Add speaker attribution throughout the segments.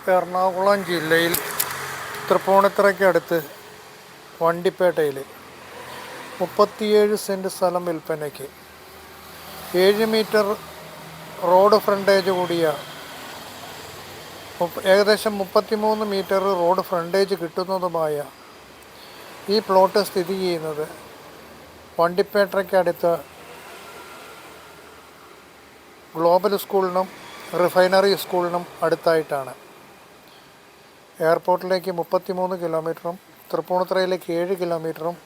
Speaker 1: എറണാകുളം ജില്ലയിൽ തൃപ്പൂണിത്തുറയ്ക്കടുത്ത് വണ്ടിപ്പേട്ടയിൽ 37 സെൻറ്റ് സ്ഥലം വിൽപ്പനയ്ക്ക് 7 മീറ്റർ റോഡ് ഫ്രണ്ടേജ് കൂടിയ ഏകദേശം 33 മീറ്റർ റോഡ് ഫ്രണ്ടേജ് കിട്ടുന്നതുമായ ഈ പ്ലോട്ട് സ്ഥിതി ചെയ്യുന്നത് വണ്ടിപ്പേട്ടയ്ക്കടുത്ത് ഗ്ലോബൽ സ്കൂളിനും റിഫൈനറി സ്കൂളിനും അടുത്തായിട്ടാണ്. എയർപോർട്ടിലേക്ക് 33 കിലോമീറ്ററും തൃപ്പൂണിത്തുറയിലേക്ക് 7 കിലോമീറ്ററും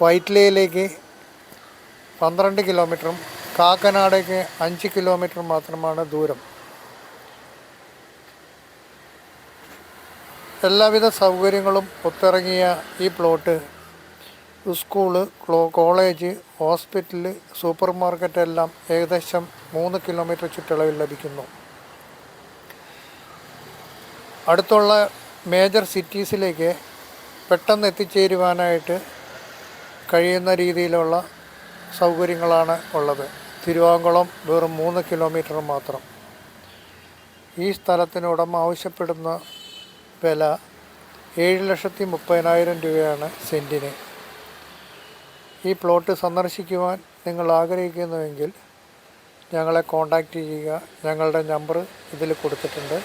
Speaker 1: വൈറ്റിലയിലേക്ക് 12 കിലോമീറ്ററും കാക്കനാടേക്ക് 5 കിലോമീറ്റർ മാത്രമാണ് ദൂരം. എല്ലാവിധ സൗകര്യങ്ങളും ഒത്തിറങ്ങിയ ഈ plot school, college, hospital, super market എല്ലാം ഏകദേശം 3 കിലോമീറ്റർ ചുറ്റളവിൽ ലഭിക്കുന്നു. അടുത്തുള്ള മേജർ സിറ്റീസിലേക്ക് പെട്ടെന്ന് എത്തിച്ചേരുവാനായിട്ട് കഴിയുന്ന രീതിയിലുള്ള സൗകര്യങ്ങളാണ് ഉള്ളത്. തിരുവാങ്കുളം വെറും 3 കിലോമീറ്റർ മാത്രം. ഈ സ്ഥലത്തിന് ഉടമ ആവശ്യപ്പെടുന്ന വില 7,30,000 രൂപയാണ് സെൻറ്റിന്. ഈ പ്ലോട്ട് സന്ദർശിക്കുവാൻ നിങ്ങൾ ആഗ്രഹിക്കുന്നുവെങ്കിൽ ഞങ്ങളെ കോൺടാക്റ്റ് ചെയ്യുക. ഞങ്ങളുടെ നമ്പർ ഇതിൽ കൊടുത്തിട്ടുണ്ട്.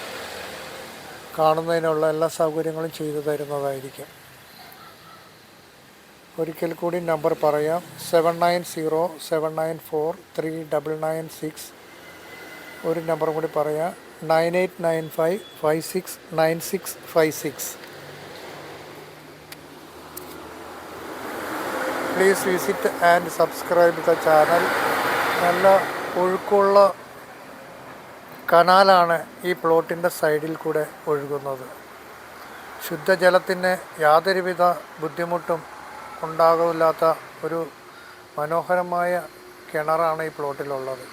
Speaker 1: കാണുന്നതിനുള്ള എല്ലാ സൗകര്യങ്ങളും ചെയ്തു തരുന്നതായിരിക്കും. ഒരിക്കൽ കൂടി നമ്പർ പറയാം: 7907943996. ഒരു നമ്പറും കൂടി പറയാം: 9895569656. Please visit and subscribe the channel. നല്ല ഒഴുക്കുള്ള കനാലാണ് ഈ പ്ലോട്ടിൻ്റെ സൈഡിൽ കൂടെ ഒഴുകുന്നത്. ശുദ്ധജലത്തിന് യാതൊരുവിധ ബുദ്ധിമുട്ടും ഉണ്ടാകില്ലാത്ത ഒരു മനോഹരമായ കിണറാണ് ഈ പ്ലോട്ടിലുള്ളത്.